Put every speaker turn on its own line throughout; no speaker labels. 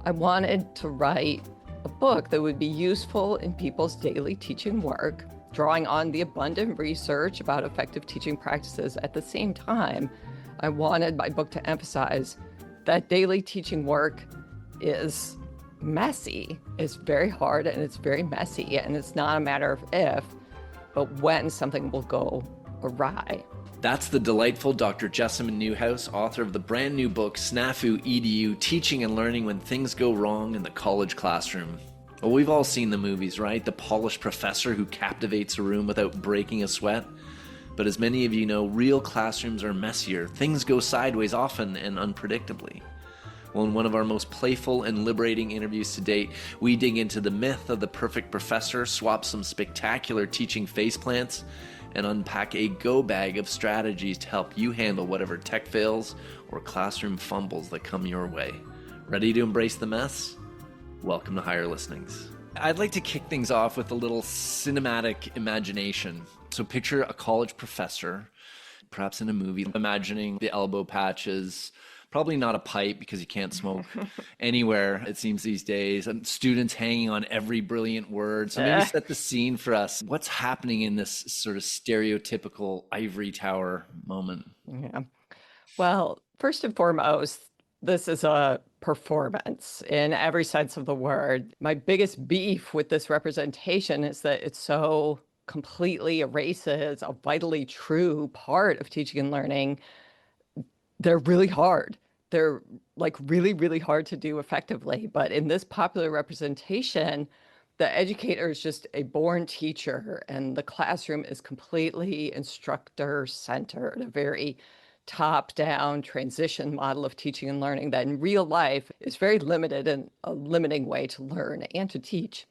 I wanted to write a book that would be useful in people's daily teaching work, drawing on the abundant research about effective teaching practices. At the same time, I wanted my book to emphasize that daily teaching work is messy. It's very hard and it's very messy, and it's not a matter of if, but when something will go awry.
That's the delightful Dr. Jessamyn Neuhaus, author of the brand new book, SNAFU EDU, Teaching and Learning When Things Go Wrong in the College Classroom. Well, we've all seen the movies, right? The polished professor who captivates a room without breaking a sweat. But as many of you know, real classrooms are messier. Things go sideways often and unpredictably. Well, in one of our most playful and liberating interviews to date, we dig into the myth of the perfect professor, swap some spectacular teaching faceplants, and unpack a go bag of strategies to help you handle whatever tech fails or classroom fumbles that come your way. Ready to embrace the mess? Welcome to Higher Listenings. I'd like to kick things off with a little cinematic imagination. So picture a college professor, perhaps in a movie, imagining the elbow patches, probably not a pipe because you can't smoke anywhere, it seems these days, and students hanging on every brilliant word. So maybe set the scene for us. What's happening in this sort of stereotypical ivory tower moment?
Yeah. Well, first and foremost, this is a performance in every sense of the word. My biggest beef with this representation is that it so completely erases a vitally true part of teaching and learning. They're really hard. They're like really, really hard to do effectively. But in this popular representation, the educator is just a born teacher and the classroom is completely instructor-centered, a very top-down transition model of teaching and learning that in real life is very limited and a limiting way to learn and to teach.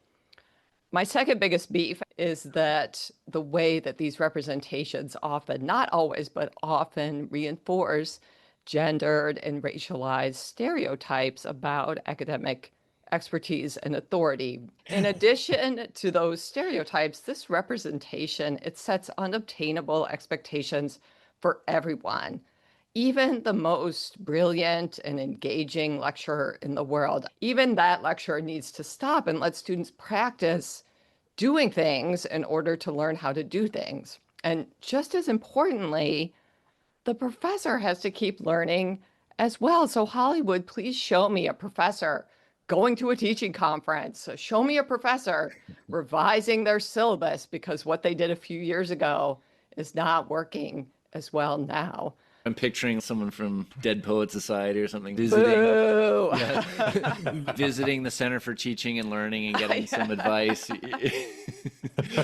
My second biggest beef is that the way that these representations often, not always, but often reinforce gendered and racialized stereotypes about academic expertise and authority. In addition to those stereotypes, this representation, it sets unobtainable expectations for everyone. Even the most brilliant and engaging lecturer in the world, even that lecturer needs to stop and let students practice doing things in order to learn how to do things. And just as importantly, the professor has to keep learning as well. So Hollywood, please show me a professor going to a teaching conference. Show me a professor revising their syllabus because what they did a few years ago is not working as well now.
I'm picturing someone from Dead Poets Society or something visiting the Center for Teaching and Learning and getting some advice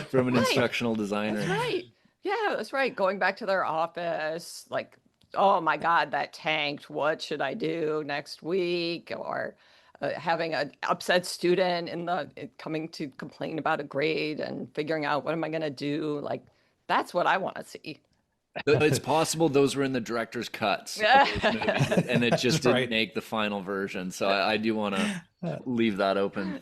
from an instructional designer.
That's right. Yeah, that's right. Going back to their office, like, oh my God, that tanked. What should I do next week? Or having an upset student coming to complain about a grade and figuring out what am I going to do? Like, that's what I want to see.
It's possible those were in the director's cuts of those movies, and it just didn't make the final version. So I do want to leave that open.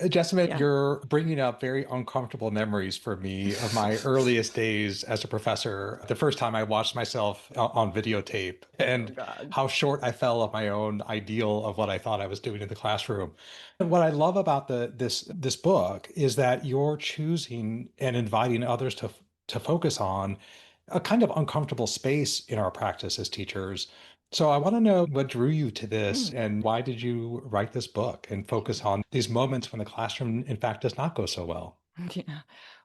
Jessamyn, you're bringing up very uncomfortable memories for me of my earliest days as a professor. The first time I watched myself on videotape and how short I fell of my own ideal of what I thought I was doing in the classroom. And what I love about this book is that you're choosing and inviting others to focus on a kind of uncomfortable space in our practice as teachers. So I want to know what drew you to this and why did you write this book and focus on these moments when the classroom, in fact, does not go so well?
Yeah.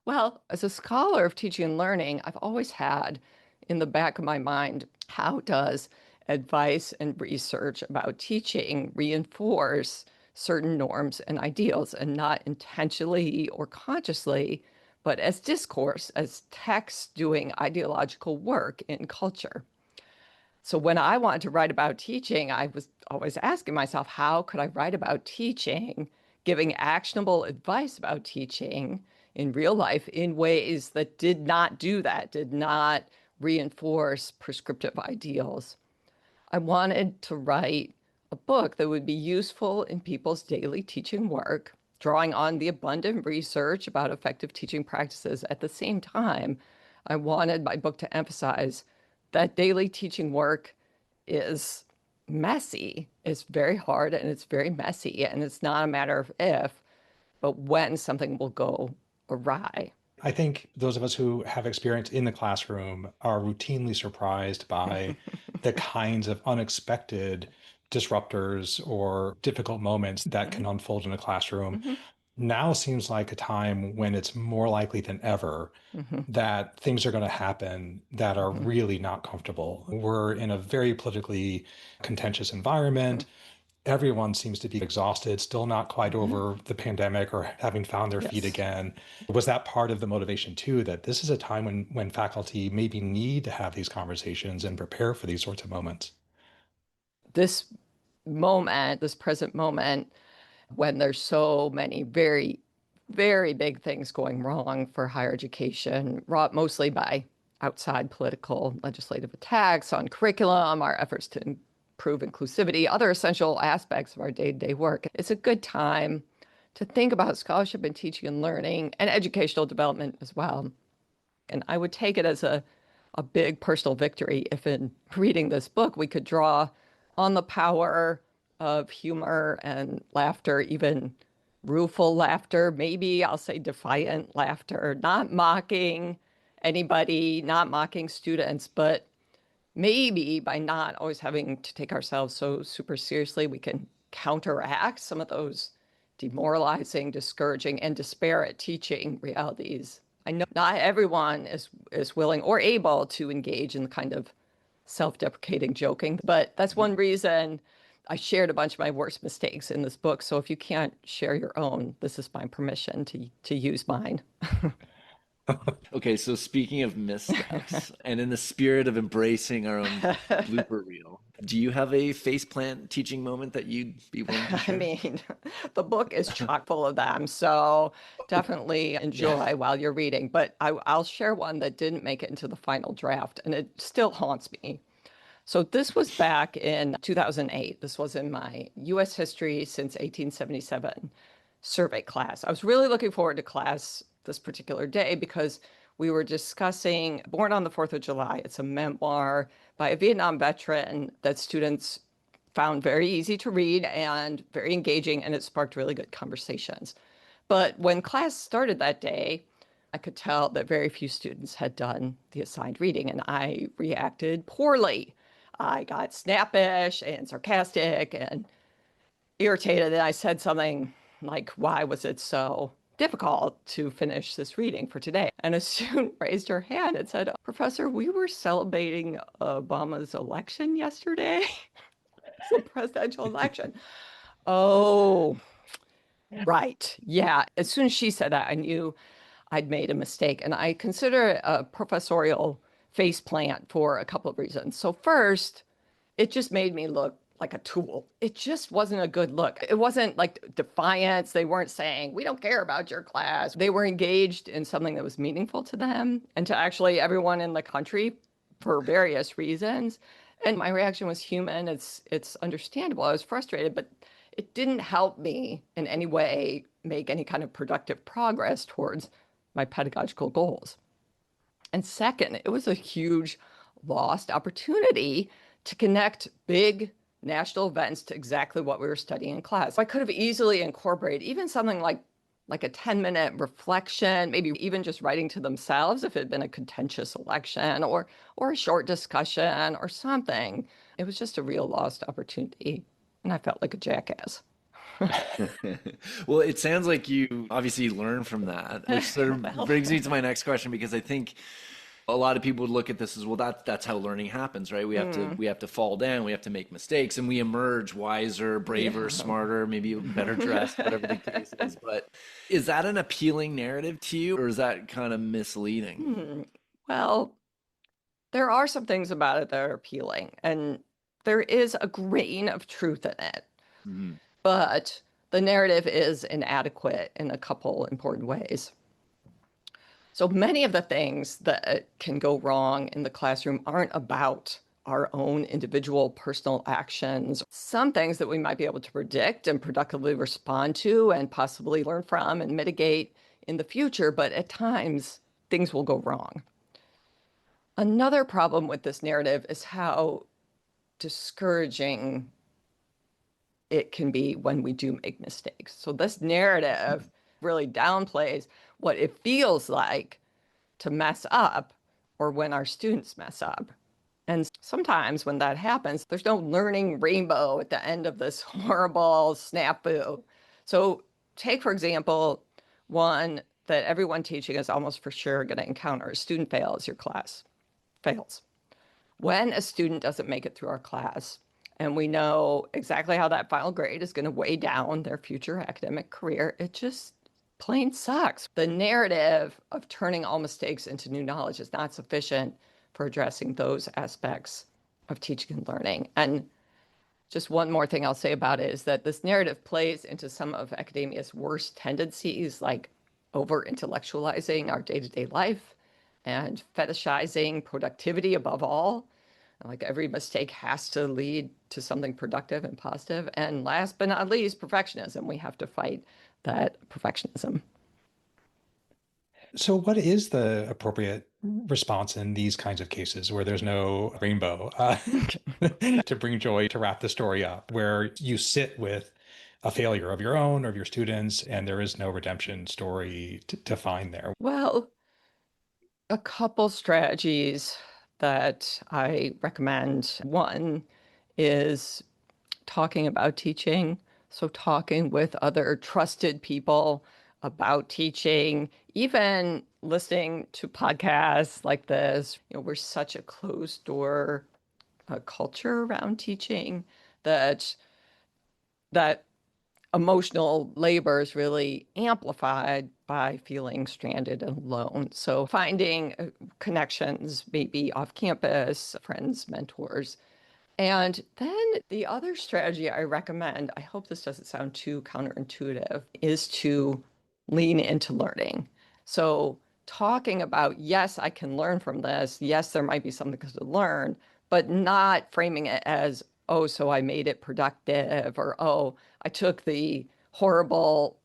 Well, as a scholar of teaching and learning, I've always had in the back of my mind, how does advice and research about teaching reinforce certain norms and ideals, and not intentionally or consciously, but as discourse, as text doing ideological work in culture. So when I wanted to write about teaching, I was always asking myself, how could I write about teaching, giving actionable advice about teaching in real life in ways that did not do that, did not reinforce prescriptive ideals? I wanted to write a book that would be useful in people's daily teaching work, drawing on the abundant research about effective teaching practices. At the same time, I wanted my book to emphasize that daily teaching work is messy. It's very hard and it's very messy. And it's not a matter of if, but when something will go awry.
I think those of us who have experience in the classroom are routinely surprised by the kinds of unexpected disruptors or difficult moments that can unfold in a classroom.
Mm-hmm.
Now seems like a time when it's more likely than ever
Mm-hmm.
that things are going to happen that are
Mm-hmm.
really not comfortable. We're in a very politically contentious
Mm-hmm.
environment. Everyone seems to be exhausted, still not quite
Mm-hmm.
over the pandemic or having found their feet
Yes.
again. Was that part of the motivation too, that this is a time when faculty maybe need to have these conversations and prepare for these sorts of moments?
This moment, this present moment, when there's so many very, very big things going wrong for higher education, wrought mostly by outside political legislative attacks on curriculum, our efforts to improve inclusivity, other essential aspects of our day-to-day work. It's a good time to think about scholarship and teaching and learning and educational development as well. And I would take it as a big personal victory if in reading this book we could draw on the power of humor and laughter, even rueful laughter, maybe I'll say defiant laughter, not mocking anybody, not mocking students, but maybe by not always having to take ourselves so super seriously, we can counteract some of those demoralizing, discouraging, and disparate teaching realities. I know not everyone is willing or able to engage in the kind of self-deprecating joking, but that's one reason I shared a bunch of my worst mistakes in this book. So if you can't share your own, this is my permission to use mine.
Okay, so speaking of missteps, and in the spirit of embracing our own blooper reel, do you have a faceplant teaching moment that you'd be willing to
I
share?
mean, the book is chock full of them, so definitely
Yeah.
enjoy while you're reading. But I'll share one that didn't make it into the final draft, and it still haunts me. So this was back in 2008. This was in my U.S. history since 1877 survey class. I was really looking forward to class this particular day because we were discussing Born on the 4th of July. It's a memoir by a Vietnam veteran that students found very easy to read and very engaging, and it sparked really good conversations. But when class started that day, I could tell that very few students had done the assigned reading, and I reacted poorly. I got snappish and sarcastic and irritated, and I said something like, "Why was it so difficult to finish this reading for today?" And a student raised her hand and said, "Professor, we were celebrating Obama's election yesterday." The presidential election. Oh, right. Yeah. As soon as she said that, I knew I'd made a mistake. And I consider it a professorial faceplant for a couple of reasons. So, first, it just made me look like a tool. It just wasn't a good look. It wasn't like defiance. They weren't saying, "We don't care about your class." They were engaged in something that was meaningful to them and to actually everyone in the country for various reasons. And my reaction was human. It's understandable. I was frustrated, but it didn't help me in any way make any kind of productive progress towards my pedagogical goals. And second, it was a huge lost opportunity to connect big national events to exactly what we were studying in class. I could have easily incorporated even something like a 10-minute reflection, maybe even just writing to themselves if it had been a contentious election or a short discussion or something. It was just a real lost opportunity. And I felt like a jackass.
Well, it sounds like you obviously learned from that, which sort of
Well,
brings me to my next question because I think a lot of people would look at this as well. That's how learning happens, right? We have to fall down, we have to make mistakes, and we emerge wiser, braver,
yeah.
smarter, maybe better dressed, whatever the case is. But is that an appealing narrative to you, or is that kind of misleading?
Hmm. Well, there are some things about it that are appealing, and there is a grain of truth in it.
Mhm.
But the narrative is inadequate in a couple important ways. So many of the things that can go wrong in the classroom aren't about our own individual personal actions. Some things that we might be able to predict and productively respond to and possibly learn from and mitigate in the future, but at times things will go wrong. Another problem with this narrative is how discouraging it can be when we do make mistakes. So this narrative really downplays what it feels like to mess up or when our students mess up. And sometimes when that happens, there's no learning rainbow at the end of this horrible snafu. So take, for example, one that everyone teaching is almost for sure going to encounter. A student fails, your class fails. When a student doesn't make it through our class, and we know exactly how that final grade is going to weigh down their future academic career, it just plain sucks. The narrative of turning all mistakes into new knowledge is not sufficient for addressing those aspects of teaching and learning. And just one more thing I'll say about it is that this narrative plays into some of academia's worst tendencies, like over-intellectualizing our day-to-day life and fetishizing productivity above all. Like every mistake has to lead to something productive and positive. And last but not least, perfectionism. We have to fight that perfectionism.
So what is the appropriate response in these kinds of cases where there's no rainbow to bring joy, to wrap the story up, where you sit with a failure of your own or of your students, and there is no redemption story to find there?
Well, a couple strategies that I recommend. One is talking about teaching. So talking with other trusted people about teaching, even listening to podcasts like this. We're such a closed door culture around teaching that emotional labor is really amplified by feeling stranded and alone. So finding connections, maybe off campus, friends, mentors. And then the other strategy I recommend, I hope this doesn't sound too counterintuitive, is to lean into learning. So talking about, yes, I can learn from this. Yes, there might be something to learn, but not framing it as, oh, so I made it productive, or, oh, I took the horrible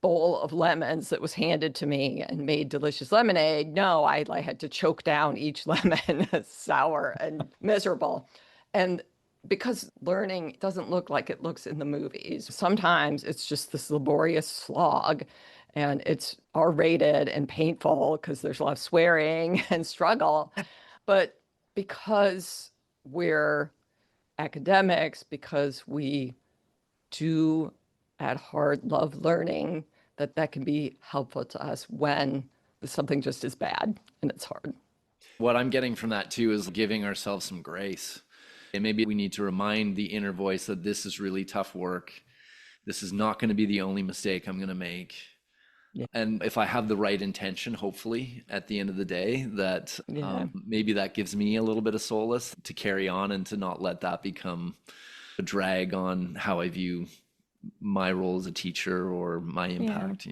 bowl of lemons that was handed to me and made delicious lemonade. No, I had to choke down each lemon. Sour and miserable. And because learning doesn't look like it looks in the movies, sometimes it's just this laborious slog, and it's R-rated and painful because there's a lot of swearing and struggle. But because we're academics, because we do at heart love learning, that can be helpful to us when something just is bad and it's hard.
What I'm getting from that too is giving ourselves some grace. And maybe we need to remind the inner voice that this is really tough work. This is not going to be the only mistake I'm going to make. Yeah. And if I have the right intention, hopefully at the end of the day, that maybe that gives me a little bit of solace to carry on and to not let that become a drag on how I view my role as a teacher or my impact,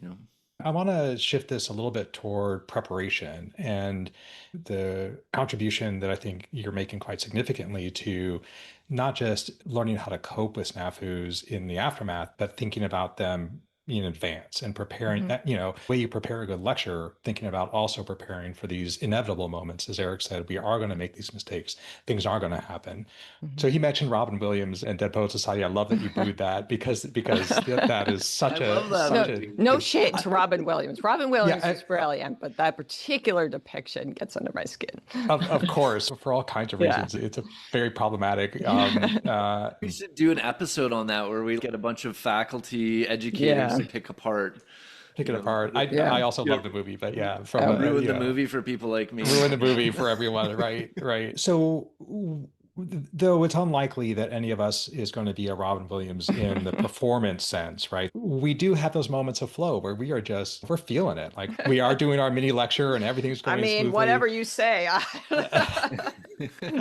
I want to shift this a little bit toward preparation and the contribution that I think you're making quite significantly to not just learning how to cope with snafus in the aftermath, but thinking about them in advance and preparing, the way you prepare a good lecture, thinking about also preparing for these inevitable moments. As Eric said, we are going to make these mistakes. Things are going to happen. So he mentioned Robin Williams and Dead Poets Society. I love that you booed that because that is such
no shade to Robin Williams. Robin Williams is brilliant, but that particular depiction gets under my skin.
Of course, for all kinds of reasons. It's a very problematic.
We should do an episode on that where we get a bunch of faculty educators to pick it apart.
I also love the movie, but
ruin the movie for people like me.
Ruin the movie for everyone, right. So though it's unlikely that any of us is going to be a Robin Williams in the performance sense, right? We do have those moments of flow where we're feeling it. Like we are doing our mini lecture and everything's going smoothly.
Whatever you say.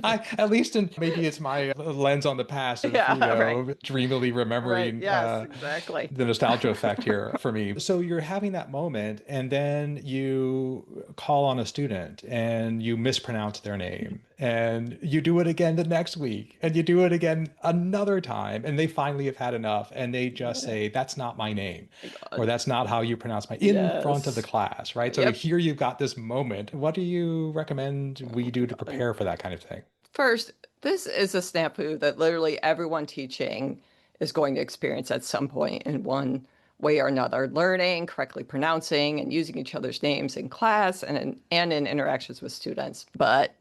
At least maybe it's my lens on the past of, dreamily remembering
exactly.
the nostalgia effect here for me. So you're having that moment and then you call on a student and you mispronounce their name and you do it again the next week and you do it again another time and they finally have had enough and they just say, that's not my name or that's not how you pronounce my in front of the class, right? So here you've got this moment. What do you recommend we do to prepare for that kind of thing?
First, this is a snafu that literally everyone teaching is going to experience at some point in one way or another, learning, correctly pronouncing, and using each other's names in class and in interactions with students. But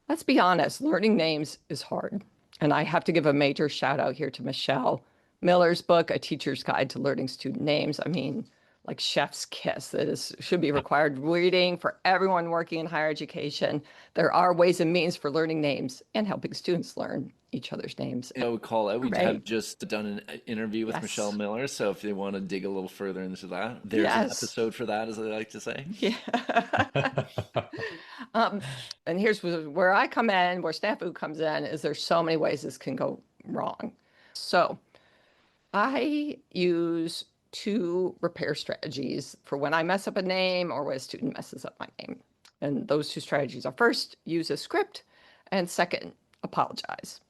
let's be honest, learning names is hard. And I have to give a major shout out here to Michelle Miller's book, A Teacher's Guide to Learning Student Names. I mean, like chef's kiss. Should be required reading for everyone working in higher education. There are ways and means for learning names and helping students learn each other's names.
I would call out, we
Right.
have just done an interview with
Yes.
Michelle Miller, so if they want to dig a little further into that, there's an
Yes.
episode for that, as I like to say.
Yeah. And here's where I come in, where SNAFU comes in, is there's so many ways this can go wrong. So I use two repair strategies for when I mess up a name or when a student messes up my name. And those two strategies are first, use a script, and second, apologize.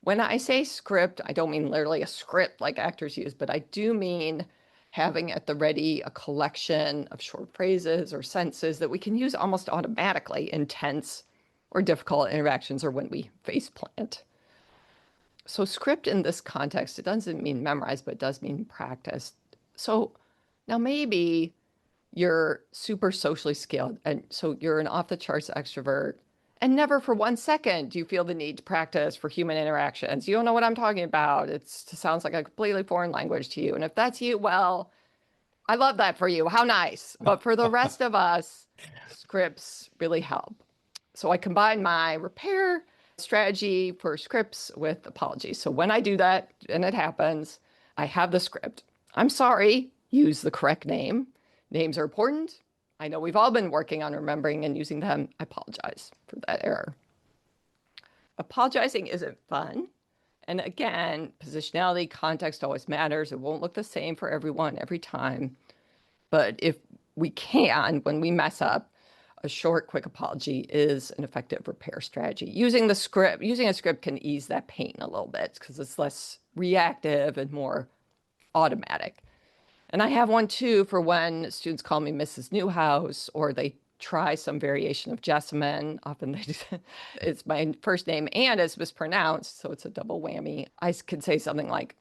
When I say script, I don't mean literally a script like actors use, but I do mean having at the ready a collection of short phrases or sentences that we can use almost automatically in tense or difficult interactions or when we face plant. So script in this context, it doesn't mean memorize, but it does mean practice. So now maybe you're super socially skilled, and so you're an off-the-charts extrovert, and never for 1 second do you feel the need to practice for human interactions. You don't know what I'm talking about. It sounds like a completely foreign language to you. And if that's you, well, I love that for you. How nice. But for the rest of us, scripts really help. So I combine my repair strategy for scripts with apologies. So when I do that, and it happens, I have the script. I'm sorry, use the correct name. Names are important. I know we've all been working on remembering and using them. I apologize for that error. Apologizing isn't fun. And again, positionality, context always matters. It won't look the same for everyone every time. But if we can, when we mess up, a short, quick apology is an effective repair strategy. Using a script can ease that pain a little bit because it's less reactive and more automatic. And I have one too for when students call me Mrs. Neuhaus or they try some variation of Jessamyn. Often it's my first name and it's mispronounced, so it's a double whammy. I could say something like,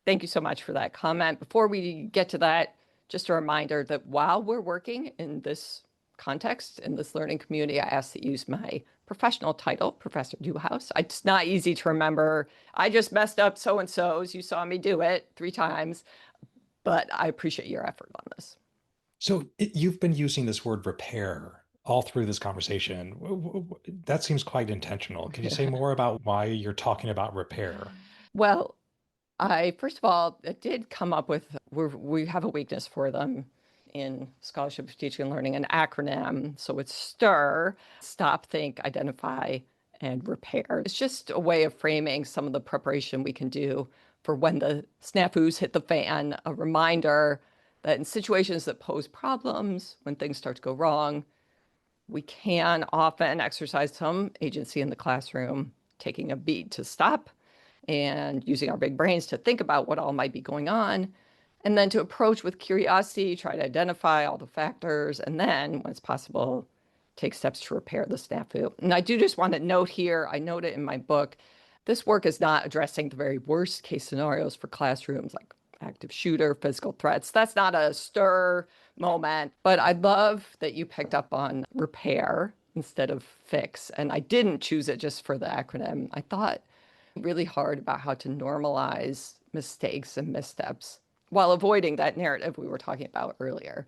thank you so much for that comment. Before we get to that, just a reminder that while we're working in this context, in this learning community, I ask that you use my professional title, Professor Neuhaus. It's not easy to remember. I just messed up so-and-so's. You saw me do it 3 times. But I appreciate your effort on this.
So you've been using this word repair all through this conversation. That seems quite intentional. Can you say more about why you're talking about repair?
Well, first of all, it did come up with, we have a weakness for them in Scholarship of Teaching and Learning, an acronym. So it's STIR, Stop, Think, Identify, and Repair. It's just a way of framing some of the preparation we can do for when the snafus hit the fan, a reminder that in situations that pose problems, when things start to go wrong, we can often exercise some agency in the classroom, taking a beat to stop and using our big brains to think about what all might be going on, and then to approach with curiosity, try to identify all the factors, and then, when it's possible, take steps to repair the snafu. And I do just want to note here, I note it in my book, this work is not addressing the very worst case scenarios for classrooms like active shooter, physical threats. That's not a STIR moment, but I love that you picked up on repair instead of fix. And I didn't choose it just for the acronym. I thought really hard about how to normalize mistakes and missteps while avoiding that narrative we were talking about earlier.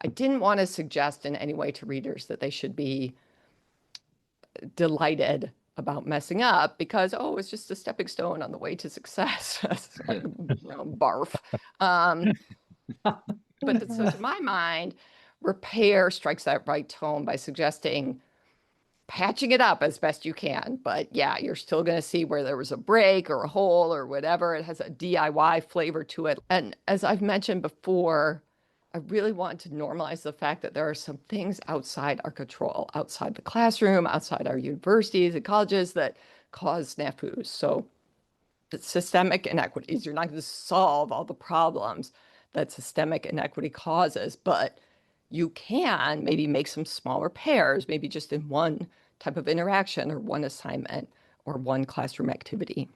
I didn't want to suggest in any way to readers that they should be delighted about messing up because, oh, it's just a stepping stone on the way to success. Like, barf. But so to my mind, repair strikes that right tone by suggesting patching it up as best you can. But yeah, you're still going to see where there was a break or a hole or whatever. It has a DIY flavor to it. And as I've mentioned before, I really want to normalize the fact that there are some things outside our control, outside the classroom, outside our universities and colleges that cause snafus. So it's systemic inequities. You're not going to solve all the problems that systemic inequity causes, but you can maybe make some small repairs, maybe just in 1 type of interaction or one assignment or one classroom activity.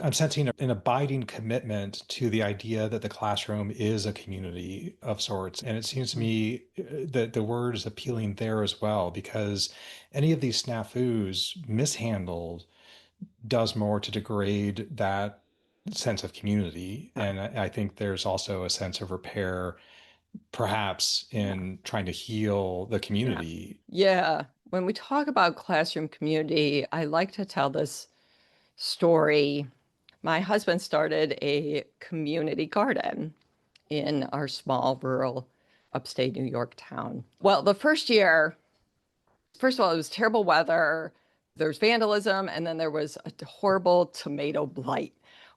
I'm sensing an abiding commitment to the idea that the classroom is a community of sorts. And it seems to me that the word is appealing there as well, because any of these snafus mishandled does more to degrade that sense of community. And I think there's also a sense of repair, perhaps, in trying to heal the community.
Yeah. When we talk about classroom community, I like to tell this story. My husband started a community garden in our small rural upstate New York town. Well, the first year, first of all, it was terrible weather. There's vandalism, and then there was a horrible tomato blight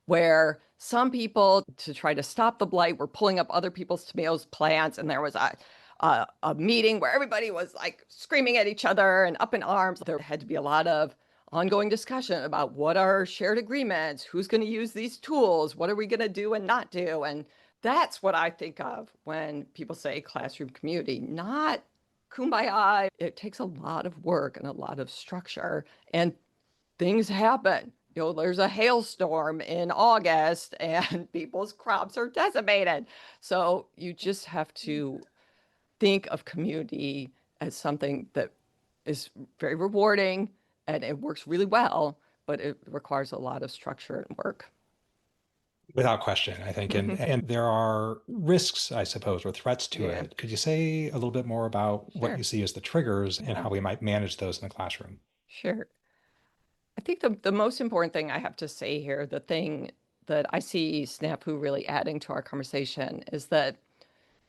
where some people, to try to stop the blight, were pulling up other people's tomatoes plants, and there was a meeting where everybody was like screaming at each other and up in arms. There had to be a lot of ongoing discussion about what are shared agreements, who's going to use these tools, what are we going to do and not do. And that's what I think of when people say classroom community, not kumbaya. It takes a lot of work and a lot of structure, and things happen. There's a hailstorm in August and people's crops are decimated. So you just have to think of community as something that is very rewarding and it works really well, but it requires a lot of structure and work.
Without question, I think. And there are risks, I suppose, or threats to it. Could you say a little bit more about what you see as the triggers and how we might manage those in the classroom?
Sure. I think the most important thing I have to say here, the thing that I see SNAFU really adding to our conversation, is that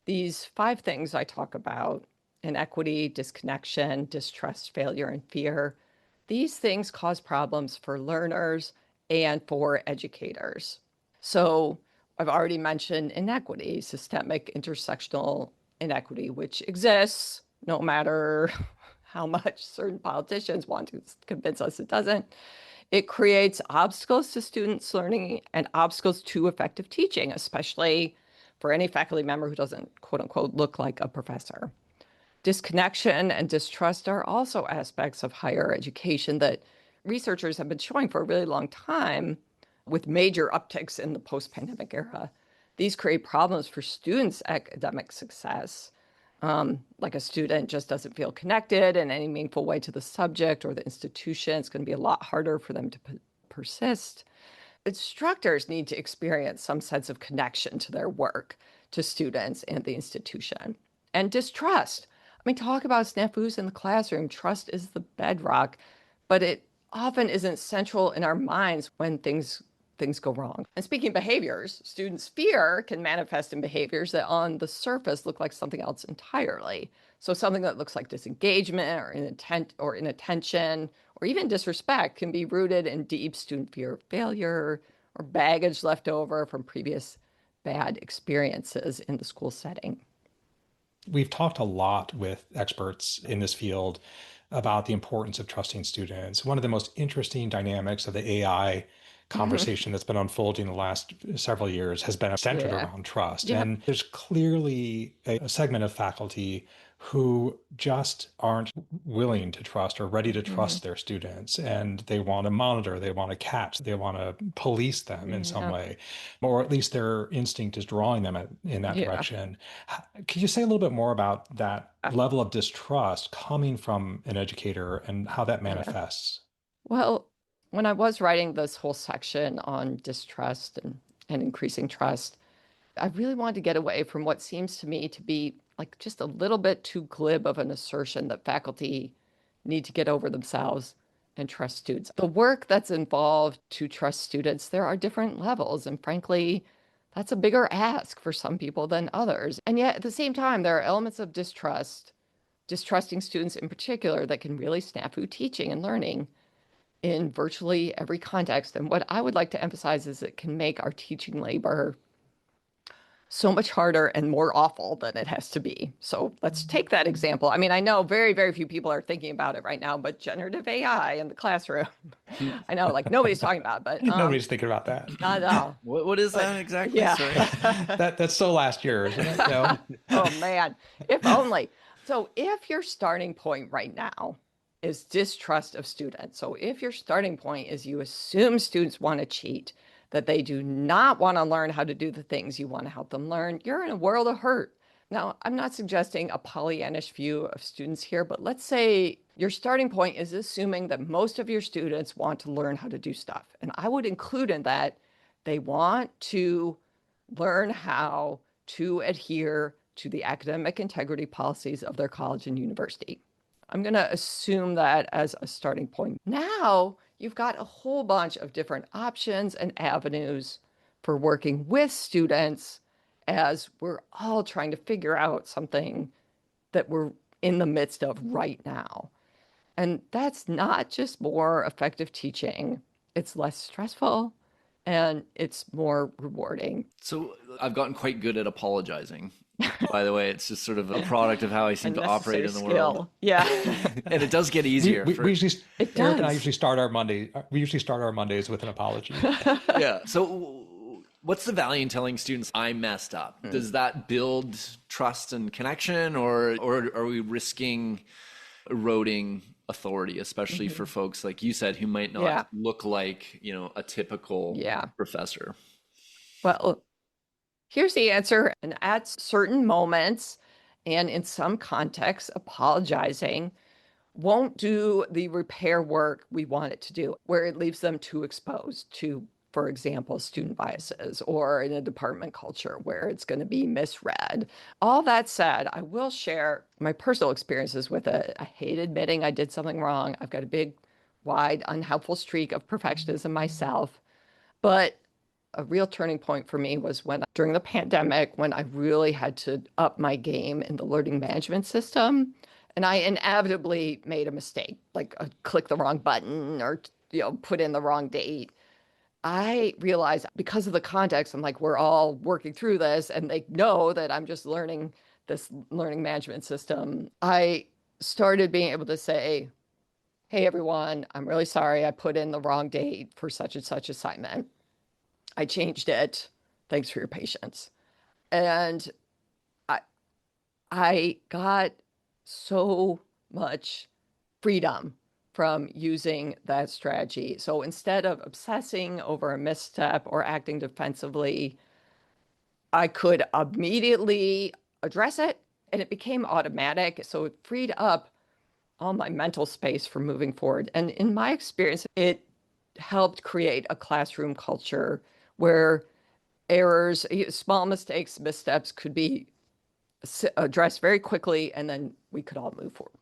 these 5 things I talk about, inequity, disconnection, distrust, failure, and fear, these things cause problems for learners and for educators. So I've already mentioned inequity, systemic intersectional inequity, which exists no matter how much certain politicians want to convince us it doesn't. It creates obstacles to students learning and obstacles to effective teaching, especially for any faculty member who doesn't, quote unquote, look like a professor. Disconnection and distrust are also aspects of higher education that researchers have been showing for a really long time, with major upticks in the post-pandemic era. These create problems for students' academic success. Like a student just doesn't feel connected in any meaningful way to the subject or the institution. It's going to be a lot harder for them to persist. Instructors need to experience some sense of connection to their work, to students and the institution. And distrust. I mean, talk about snafus in the classroom. Trust is the bedrock, but it often isn't central in our minds when things go wrong. And speaking of behaviors, students' fear can manifest in behaviors that on the surface look like something else entirely. So something that looks like disengagement or inattention or even disrespect can be rooted in deep student fear of failure or baggage left over from previous bad experiences in the school setting.
We've talked a lot with experts in this field about the importance of trusting students. One of the most interesting dynamics of the AI conversation that's been unfolding the last several years has been centered around trust. And there's clearly a segment of faculty who just aren't willing to trust or ready to trust their students. And they want to monitor, they want to catch, they want to police them in some way, or at least their instinct is drawing them in that direction. Could you say a little bit more about that level of distrust coming from an educator and how that manifests?
Well, when I was writing this whole section on distrust and increasing trust, I really wanted to get away from what seems to me to be like just a little bit too glib of an assertion that faculty need to get over themselves and trust students. The work that's involved to trust students, there are different levels. And frankly, that's a bigger ask for some people than others. And yet at the same time, there are elements of distrusting students in particular, that can really snafu teaching and learning in virtually every context. And what I would like to emphasize is it can make our teaching labor so much harder and more awful than it has to be. So let's take that example. I mean, I know very, very few people are thinking about it right now, but generative AI in the classroom. I know, like nobody's talking about it, but
nobody's thinking about that.
Not at all.
What is that exactly?
Yeah.
Sorry.
That's so last year, isn't it?
Oh man, if only. So if your starting point right now is distrust of students. So if your starting point is you assume students want to cheat, that they do not want to learn how to do the things you want to help them learn, you're in a world of hurt. Now, I'm not suggesting a Pollyannish view of students here, but let's say your starting point is assuming that most of your students want to learn how to do stuff. And I would include in that they want to learn how to adhere to the academic integrity policies of their college and university. I'm going to assume that as a starting point. Now, you've got a whole bunch of different options and avenues for working with students as we're all trying to figure out something that we're in the midst of right now. And that's not just more effective teaching, it's less stressful and it's more rewarding.
So I've gotten quite good at apologizing. By the way, it's just sort of a product of how I seem to operate in the world.
Yeah.
And it does get easier.
We usually,
it does.
Eric and I usually start our Mondays with an apology.
Yeah. So what's the value in telling students I messed up? Does that build trust and connection, or are we risking eroding authority, especially for folks like you said who might not look like, a typical professor?
Well, here's the answer. And at certain moments and in some contexts, apologizing won't do the repair work we want it to do, where it leaves them too exposed to, for example, student biases, or in a department culture where it's going to be misread. All that said, I will share my personal experiences with it. I hate admitting I did something wrong. I've got a big, wide, unhelpful streak of perfectionism myself. But a real turning point for me was during the pandemic, when I really had to up my game in the learning management system. And I inevitably made a mistake, like click the wrong button or put in the wrong date. I realized because of the context, I'm like, we're all working through this and they know that I'm just learning this learning management system. I started being able to say, hey, everyone, I'm really sorry I put in the wrong date for such and such assignment. I changed it. Thanks for your patience. And I got so much freedom from using that strategy. So instead of obsessing over a misstep or acting defensively, I could immediately address it and it became automatic. So it freed up all my mental space for moving forward. And in my experience, it helped create a classroom culture where errors, small mistakes, missteps could be addressed very quickly, and then we could all move forward.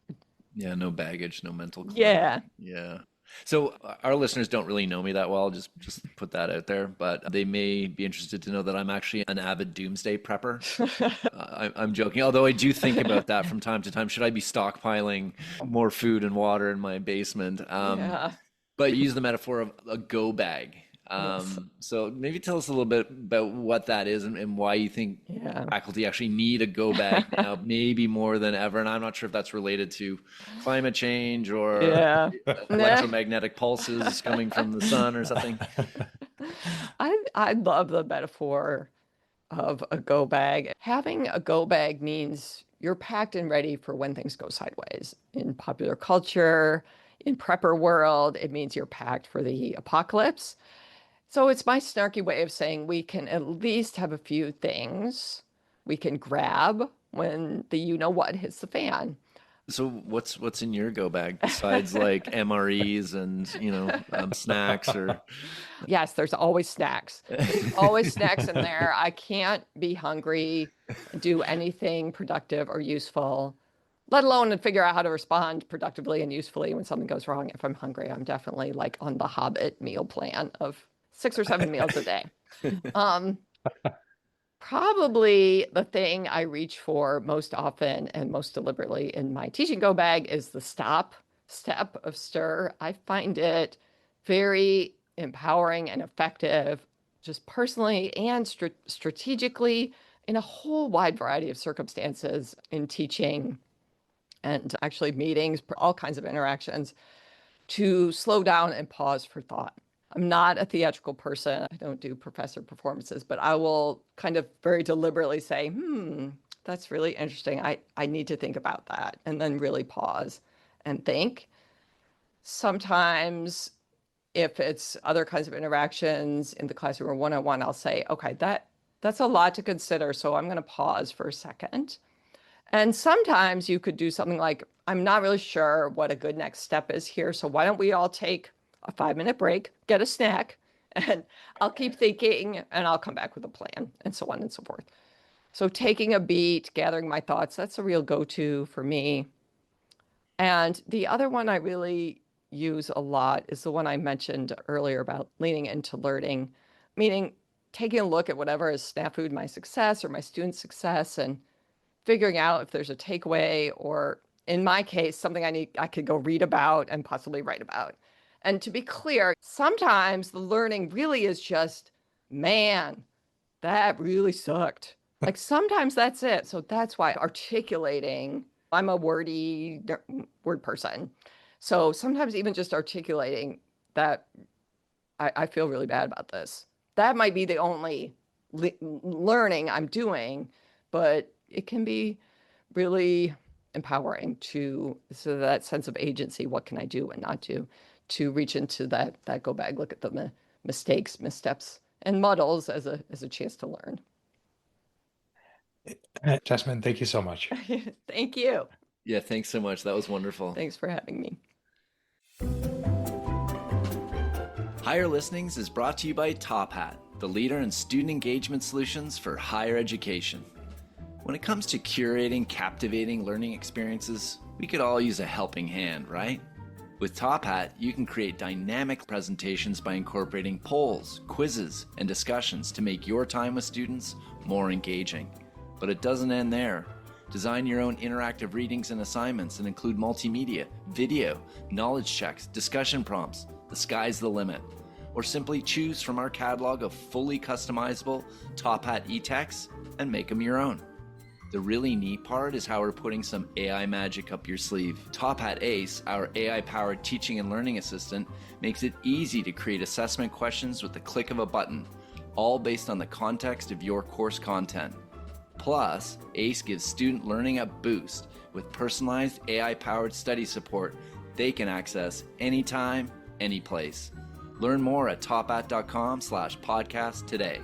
Yeah, no baggage, no mental
clutter.
Yeah. So our listeners don't really know me that well, just put that out there, but they may be interested to know that I'm actually an avid doomsday prepper. I'm joking, although I do think about that from time to time. Should I be stockpiling more food and water in my basement? But you use the metaphor of a go bag. So maybe tell us a little bit about what that is and why you think faculty actually need a go bag now, maybe more than ever. And I'm not sure if that's related to climate change or electromagnetic pulses coming from the sun or something.
I love the metaphor of a go bag. Having a go bag means you're packed and ready for when things go sideways. In popular culture, in prepper world, it means you're packed for the apocalypse. So it's my snarky way of saying we can at least have a few things we can grab when the you-know-what hits the fan.
So what's in your go bag besides like MREs and, snacks or?
Yes, there's always snacks. There's always snacks in there. I can't be hungry, do anything productive or useful, let alone figure out how to respond productively and usefully when something goes wrong. If I'm hungry, I'm definitely like on the Hobbit meal plan of 6 or 7 meals a day. Probably the thing I reach for most often and most deliberately in my teaching go bag is the stop step of STIR. I find it very empowering and effective, just personally and strategically in a whole wide variety of circumstances in teaching and actually meetings, all kinds of interactions, to slow down and pause for thought. I'm not a theatrical person. I don't do professor performances, but I will kind of very deliberately say, that's really interesting. I need to think about that, and then really pause and think. Sometimes if it's other kinds of interactions in the classroom or one-on-one, I'll say, okay, that's a lot to consider. So I'm going to pause for a second. And sometimes you could do something like, I'm not really sure what a good next step is here. So why don't we all take a 5-minute break, get a snack, and I'll keep thinking and I'll come back with a plan, and so on and so forth. So taking a beat, gathering my thoughts, that's a real go-to for me. And the other one I really use a lot is the one I mentioned earlier about leaning into learning, meaning taking a look at whatever has snafu'd my success or my students' success and figuring out if there's a takeaway, or in my case, something I could go read about and possibly write about. And to be clear, sometimes the learning really is just, man, that really sucked. Like sometimes that's it. So that's why articulating, I'm a word person. So sometimes even just articulating that I feel really bad about this. That might be the only learning I'm doing, but it can be really empowering so that sense of agency, what can I do and not do, to reach into that go back, look at the mistakes, missteps, and muddles as a chance to learn.
Jessamyn, thank you so much.
Thank you.
Yeah, thanks so much. That was wonderful.
Thanks for having me.
Higher Listenings is brought to you by Top Hat, the leader in student engagement solutions for higher education. When it comes to curating captivating learning experiences, we could all use a helping hand, right? With Top Hat, you can create dynamic presentations by incorporating polls, quizzes, and discussions to make your time with students more engaging. But it doesn't end there. Design your own interactive readings and assignments and include multimedia, video, knowledge checks, discussion prompts. The sky's the limit. Or simply choose from our catalog of fully customizable Top Hat e-texts and make them your own. The really neat part is how we're putting some AI magic up your sleeve. Top Hat Ace, our AI-powered teaching and learning assistant, makes it easy to create assessment questions with the click of a button, all based on the context of your course content. Plus, Ace gives student learning a boost with personalized AI-powered study support they can access anytime, any place. Learn more at tophat.com/podcast today.